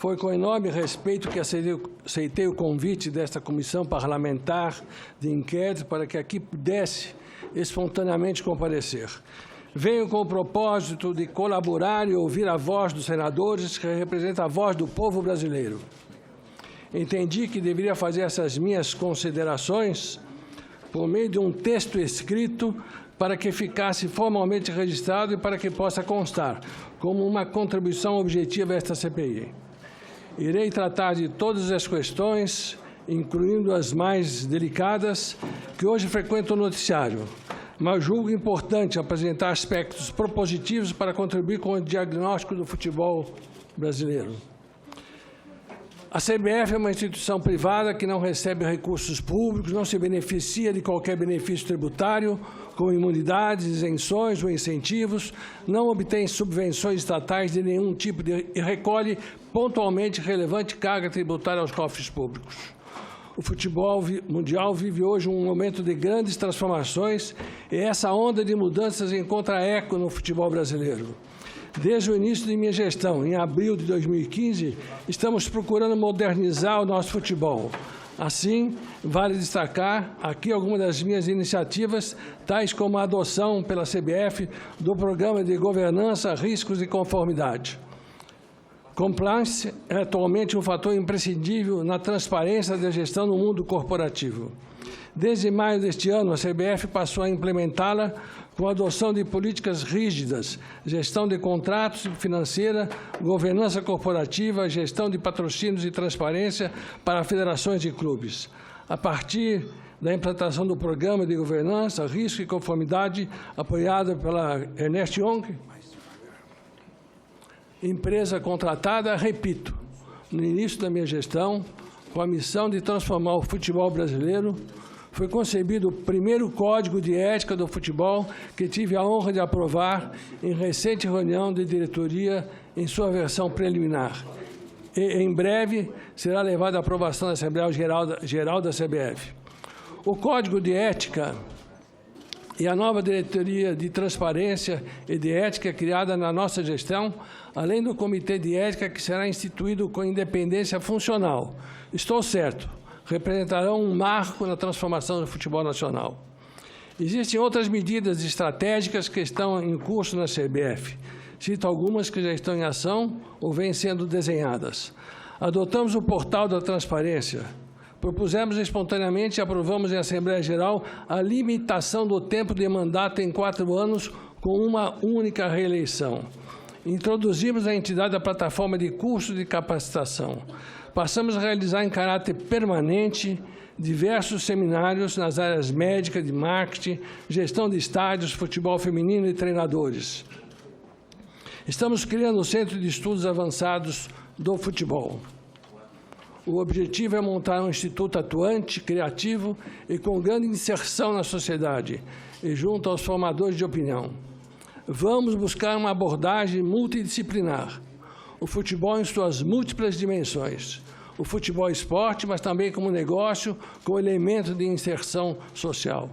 Foi com enorme respeito que aceitei o convite desta comissão parlamentar de inquérito para que aqui pudesse espontaneamente comparecer. Venho com o propósito de colaborar e ouvir a voz dos senadores que representa a voz do povo brasileiro. Entendi que deveria fazer essas minhas considerações por meio de um texto escrito para que ficasse formalmente registrado e para que possa constar como uma contribuição objetiva a esta CPI. Irei tratar de todas as questões, incluindo as mais delicadas, que hoje frequentam o noticiário, mas julgo importante apresentar aspectos propositivos para contribuir com o diagnóstico do futebol brasileiro. A CBF é uma instituição privada que não recebe recursos públicos, não se beneficia de qualquer benefício tributário, como imunidades, isenções ou incentivos, não obtém subvenções estatais de nenhum tipo e recolhe pontualmente relevante carga tributária aos cofres públicos. O futebol mundial vive hoje um momento de grandes transformações e essa onda de mudanças encontra eco no futebol brasileiro. Desde o início de minha gestão, em abril de 2015, estamos procurando modernizar o nosso futebol. Assim, vale destacar aqui algumas das minhas iniciativas, tais como a adoção pela CBF do Programa de Governança, Riscos e Conformidade. Compliance é atualmente um fator imprescindível na transparência da gestão no mundo corporativo. Desde maio deste ano, a CBF passou a implementá-la com a adoção de políticas rígidas, gestão de contratos financeira, governança corporativa, gestão de patrocínios e transparência para federações de clubes. A partir da implantação do Programa de Governança, Risco e Conformidade, apoiada pela Ernst Young, empresa contratada, repito, no início da minha gestão, com a missão de transformar o futebol brasileiro, foi concebido o primeiro Código de Ética do Futebol que tive a honra de aprovar em recente reunião de diretoria em sua versão preliminar. E, em breve, será levado à aprovação da Assembleia Geral da CBF. O Código de Ética e a nova diretoria de transparência e de ética criada na nossa gestão, além do Comitê de Ética que será instituído com independência funcional. Estou certo, representarão um marco na transformação do futebol nacional. Existem outras medidas estratégicas que estão em curso na CBF. Cito algumas que já estão em ação ou vêm sendo desenhadas. Adotamos o portal da transparência. Propusemos espontaneamente e aprovamos em Assembleia Geral a limitação do tempo de mandato em 4 anos com uma única reeleição. Introduzimos a entidade da plataforma de cursos de capacitação. Passamos a realizar em caráter permanente diversos seminários nas áreas médica, de marketing, gestão de estádios, futebol feminino e treinadores. Estamos criando um centro de estudos avançados do futebol. O objetivo é montar um instituto atuante, criativo e com grande inserção na sociedade e junto aos formadores de opinião. Vamos buscar uma abordagem multidisciplinar. O futebol em suas múltiplas dimensões. O futebol é esporte, mas também como negócio, com elemento de inserção social.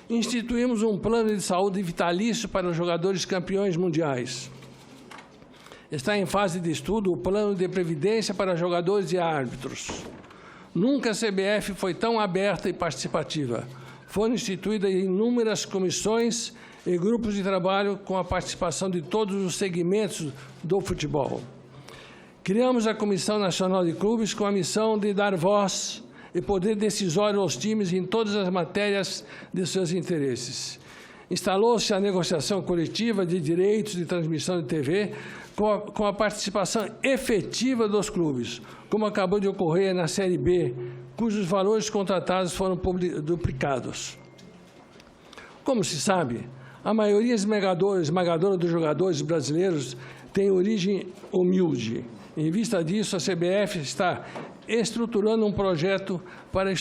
Instituímos um plano de saúde vitalício para os jogadores campeões mundiais. Está em fase de estudo o plano de previdência para jogadores e árbitros. Nunca a CBF foi tão aberta e participativa. Foram instituídas inúmeras comissões e grupos de trabalho com a participação de todos os segmentos do futebol. Criamos a Comissão Nacional de Clubes com a missão de dar voz e poder decisório aos times em todas as matérias de seus interesses. Instalou-se a negociação coletiva de direitos de transmissão de TV com a participação efetiva dos clubes, como acabou de ocorrer na Série B, cujos valores contratados foram duplicados. Como se sabe, a maioria esmagadora dos jogadores brasileiros tem origem humilde. Em vista disso, a CBF está estruturando um projeto para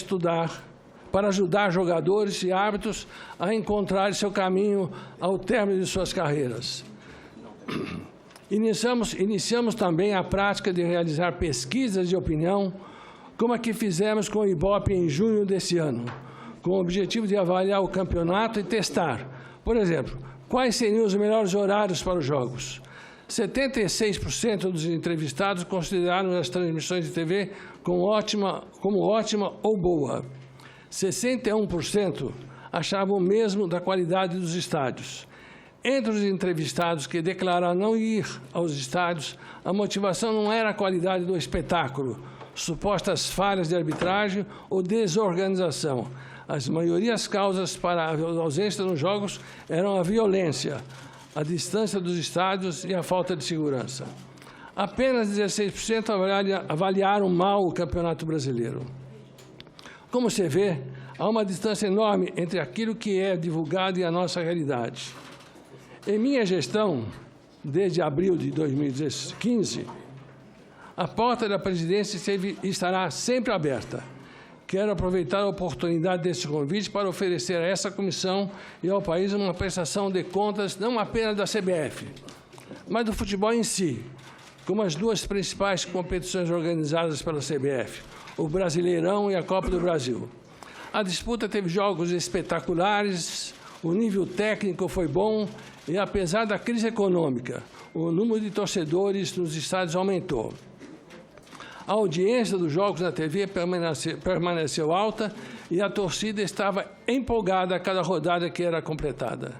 ajudar jogadores e árbitros a encontrar seu caminho ao término de suas carreiras. Iniciamos também a prática de realizar pesquisas de opinião, como a que fizemos com o Ibope em junho desse ano, com o objetivo de avaliar o campeonato e testar, por exemplo, quais seriam os melhores horários para os jogos. 76% dos entrevistados consideraram as transmissões de TV como ótima ou boa. 61% achavam o mesmo da qualidade dos estádios. Entre os entrevistados que declararam não ir aos estádios, a motivação não era a qualidade do espetáculo, supostas falhas de arbitragem ou desorganização. As maiorias causas para a ausência nos jogos eram a violência, a distância dos estádios e a falta de segurança. Apenas 16% avaliaram mal o Campeonato Brasileiro. Como se vê, há uma distância enorme entre aquilo que é divulgado e a nossa realidade. Em minha gestão, desde abril de 2015, a porta da presidência estará sempre aberta. Quero aproveitar a oportunidade desse convite para oferecer a essa comissão e ao país uma prestação de contas não apenas da CBF, mas do futebol em si, como as duas principais competições organizadas pela CBF, o Brasileirão e a Copa do Brasil. A disputa teve jogos espetaculares, o nível técnico foi bom e, apesar da crise econômica, o número de torcedores nos estádios aumentou. A audiência dos jogos na TV permaneceu alta e a torcida estava empolgada a cada rodada que era completada.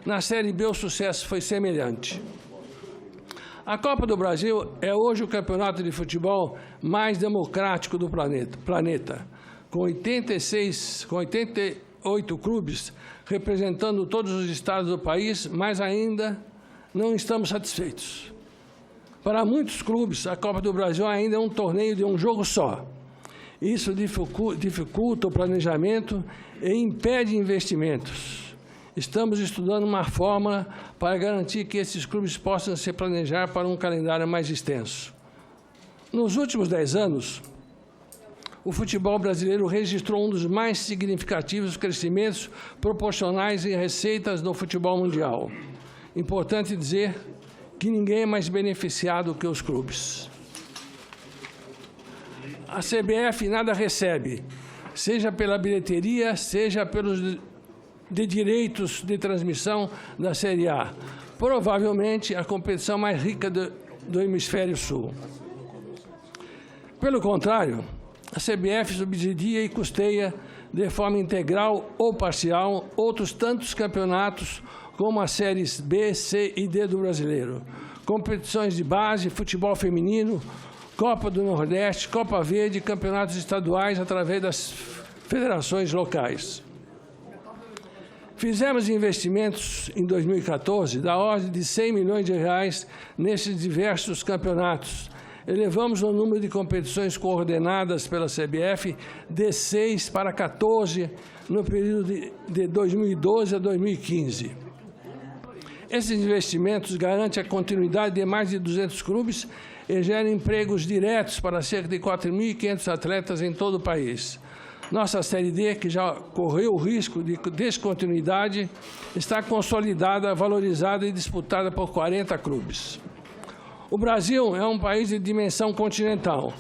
Na Série B, o sucesso foi semelhante. A Copa do Brasil é hoje o campeonato de futebol mais democrático do planeta, com 88 clubes representando todos os estados do país, mas ainda não estamos satisfeitos. Para muitos clubes, a Copa do Brasil ainda é um torneio de um jogo só. Isso dificulta o planejamento e impede investimentos. Estamos estudando uma fórmula para garantir que esses clubes possam se planejar para um calendário mais extenso. Nos últimos 10 anos, o futebol brasileiro registrou um dos mais significativos crescimentos proporcionais em receitas do futebol mundial. Importante dizer que ninguém é mais beneficiado que os clubes. A CBF nada recebe, seja pela bilheteria, seja pelos direitos de transmissão da Série A. Provavelmente a competição mais rica do Hemisfério Sul. Pelo contrário, a CBF subsidia e custeia de forma integral ou parcial outros tantos campeonatos como as séries B, C e D do brasileiro, competições de base, futebol feminino, Copa do Nordeste, Copa Verde e campeonatos estaduais através das federações locais. Fizemos investimentos em 2014 da ordem de R$100 milhões nesses diversos campeonatos. Elevamos o número de competições coordenadas pela CBF de 6 para 14 no período de 2012 a 2015. Esses investimentos garantem a continuidade de mais de 200 clubes e geram empregos diretos para cerca de 4.500 atletas em todo o país. Nossa Série D, que já correu o risco de descontinuidade, está consolidada, valorizada e disputada por 40 clubes. O Brasil é um país de dimensão continental,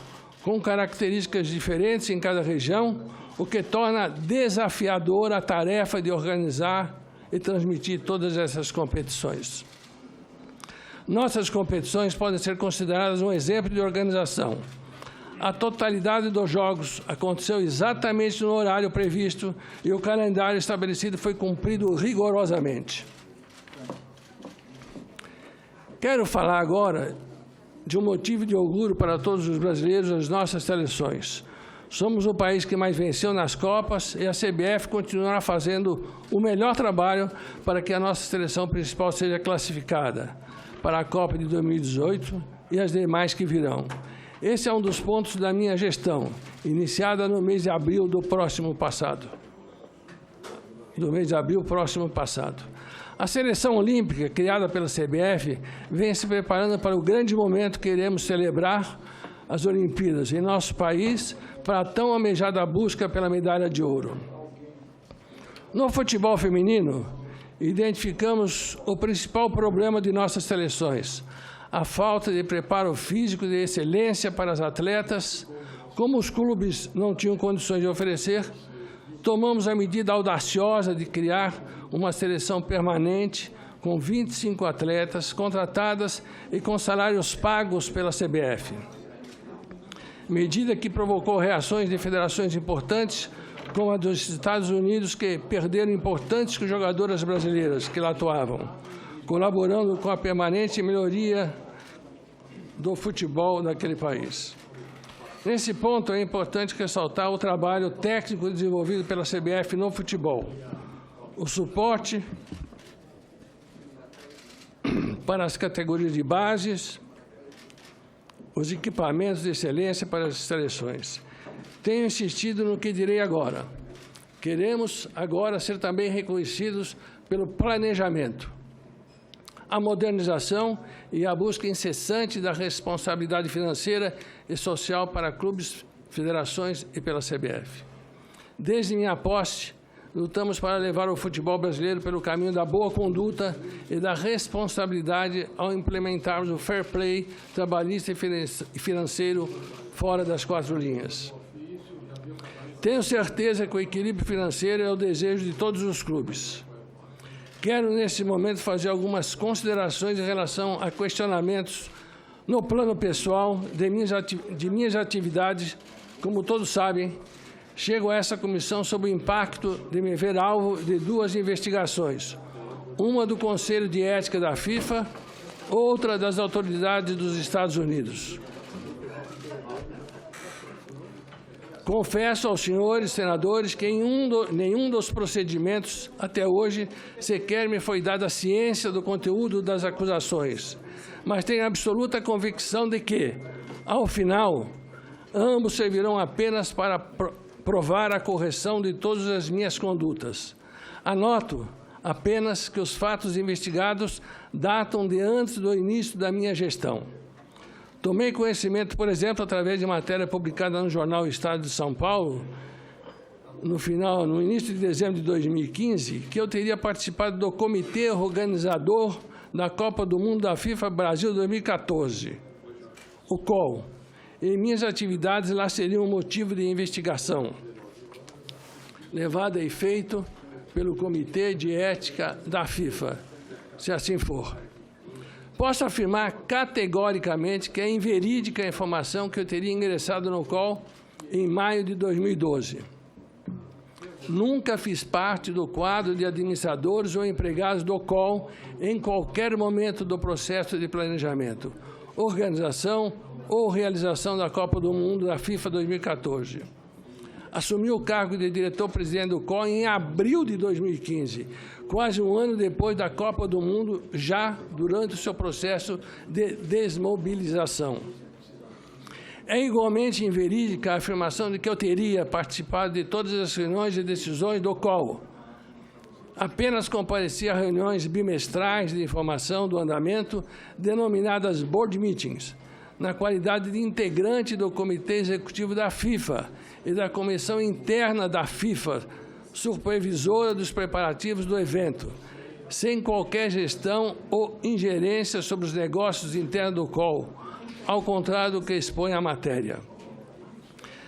com características diferentes em cada região, o que torna desafiadora a tarefa de organizar e transmitir todas essas competições. Nossas competições podem ser consideradas um exemplo de organização. A totalidade dos jogos aconteceu exatamente no horário previsto e o calendário estabelecido foi cumprido rigorosamente. Quero falar agora de um motivo de orgulho para todos os brasileiros das nossas seleções. Somos o país que mais venceu nas Copas e a CBF continuará fazendo o melhor trabalho para que a nossa seleção principal seja classificada para a Copa de 2018 e as demais que virão. Esse é um dos pontos da minha gestão, iniciada no mês de abril do próximo passado. A seleção olímpica, criada pela CBF, vem se preparando para o grande momento que iremos celebrar as Olimpíadas em nosso país para a tão almejada busca pela medalha de ouro. No futebol feminino, identificamos o principal problema de nossas seleções, a falta de preparo físico de excelência para as atletas. Como os clubes não tinham condições de oferecer, tomamos a medida audaciosa de criar uma seleção permanente com 25 atletas contratadas e com salários pagos pela CBF. Medida que provocou reações de federações importantes, como a dos Estados Unidos, que perderam importantes jogadoras brasileiras que lá atuavam, colaborando com a permanente melhoria do futebol daquele país. Nesse ponto, é importante ressaltar o trabalho técnico desenvolvido pela CBF no futebol, o suporte para as categorias de bases, os equipamentos de excelência para as seleções. Tenho insistido no que direi agora. Queremos agora ser também reconhecidos pelo planejamento, a modernização e a busca incessante da responsabilidade financeira e social para clubes, federações e pela CBF. Desde minha posse, lutamos para levar o futebol brasileiro pelo caminho da boa conduta e da responsabilidade ao implementarmos o fair play trabalhista e financeiro fora das quatro linhas. Tenho certeza que o equilíbrio financeiro é o desejo de todos os clubes. Quero, nesse momento, fazer algumas considerações em relação a questionamentos no plano pessoal de minhas atividades. Como todos sabem, chego a essa comissão sob o impacto de me ver alvo de duas investigações, uma do Conselho de Ética da FIFA, outra das autoridades dos Estados Unidos. Confesso aos senhores senadores que em nenhum dos procedimentos, até hoje, sequer me foi dada a ciência do conteúdo das acusações, mas tenho absoluta convicção de que, ao final, ambos servirão apenas para provar a correção de todas as minhas condutas. Anoto apenas que os fatos investigados datam de antes do início da minha gestão. Tomei conhecimento, por exemplo, através de matéria publicada no jornal Estado de São Paulo, no início de dezembro de 2015, que eu teria participado do comitê organizador da Copa do Mundo da FIFA Brasil 2014, o COL, e minhas atividades lá seriam motivo de investigação, levada a efeito pelo Comitê de Ética da FIFA, se assim for. Posso afirmar categoricamente que é inverídica a informação que eu teria ingressado no COL em maio de 2012. Nunca fiz parte do quadro de administradores ou empregados do COL em qualquer momento do processo de planejamento, organização ou realização da Copa do Mundo da FIFA 2014. Assumi o cargo de diretor-presidente do COL em abril de 2015, quase um ano depois da Copa do Mundo, já durante o seu processo de desmobilização. É igualmente inverídica a afirmação de que eu teria participado de todas as reuniões e decisões do COL. Apenas compareci a reuniões bimestrais de informação do andamento, denominadas Board Meetings, na qualidade de integrante do Comitê Executivo da FIFA e da Comissão Interna da FIFA, supervisora dos preparativos do evento, sem qualquer gestão ou ingerência sobre os negócios internos do COL, ao contrário do que expõe a matéria.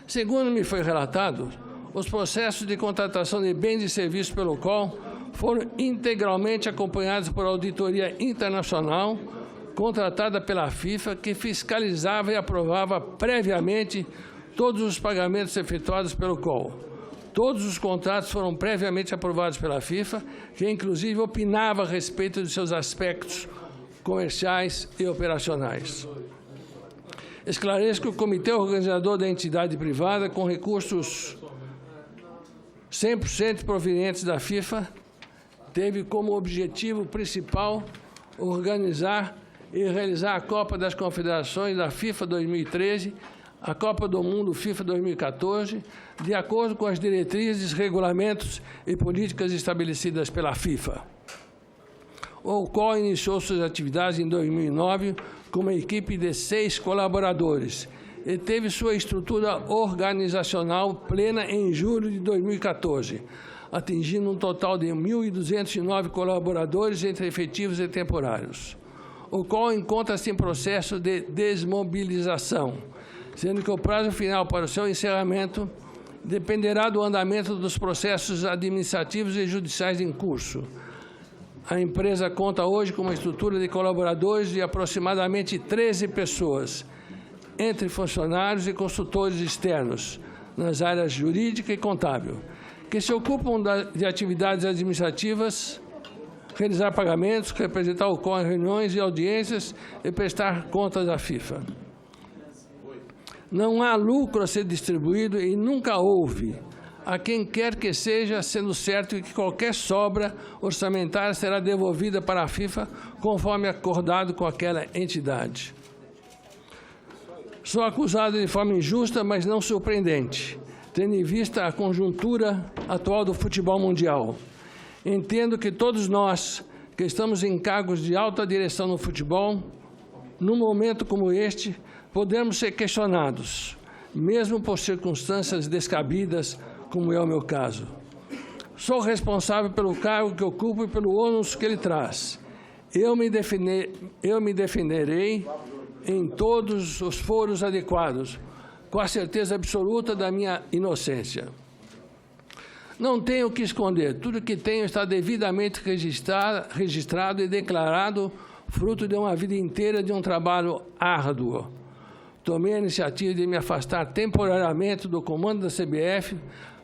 Segundo me foi relatado, os processos de contratação de bens e serviços pelo COL foram integralmente acompanhados por auditoria internacional, contratada pela FIFA, que fiscalizava e aprovava previamente todos os pagamentos efetuados pelo COL. Todos os contratos foram previamente aprovados pela FIFA, que inclusive opinava a respeito de seus aspectos comerciais e operacionais. Esclareço que o comitê organizador da entidade privada, com recursos 100% provenientes da FIFA, teve como objetivo principal organizar e realizar a Copa das Confederações da FIFA 2013, a Copa do Mundo FIFA 2014, de acordo com as diretrizes, regulamentos e políticas estabelecidas pela FIFA. O COL iniciou suas atividades em 2009 com uma equipe de 6 colaboradores e teve sua estrutura organizacional plena em julho de 2014, atingindo um total de 1.209 colaboradores entre efetivos e temporários. O COL encontra-se em processo de desmobilização, sendo que o prazo final para o seu encerramento dependerá do andamento dos processos administrativos e judiciais em curso. A empresa conta hoje com uma estrutura de colaboradores de aproximadamente 13 pessoas, entre funcionários e consultores externos, nas áreas jurídica e contábil, que se ocupam de atividades administrativas, realizar pagamentos, representar o CON em reuniões e audiências e prestar contas à FIFA. Não há lucro a ser distribuído e nunca houve, a quem quer que seja, sendo certo que qualquer sobra orçamentária será devolvida para a FIFA conforme acordado com aquela entidade. Sou acusado de forma injusta, mas não surpreendente, tendo em vista a conjuntura atual do futebol mundial. Entendo que todos nós, que estamos em cargos de alta direção no futebol, num momento como este, podemos ser questionados, mesmo por circunstâncias descabidas, como é o meu caso. Sou responsável pelo cargo que ocupo e pelo ônus que ele traz. Eu me defenderei em todos os foros adequados, com a certeza absoluta da minha inocência. Não tenho o que esconder. Tudo que tenho está devidamente registrado e declarado, fruto de uma vida inteira de um trabalho árduo. Tomei a iniciativa de me afastar temporariamente do comando da CBF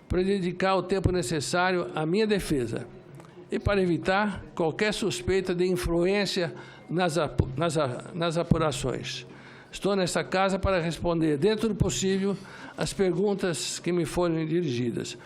para dedicar o tempo necessário à minha defesa e para evitar qualquer suspeita de influência nas apurações. Estou nesta casa para responder, dentro do possível, as perguntas que me forem dirigidas.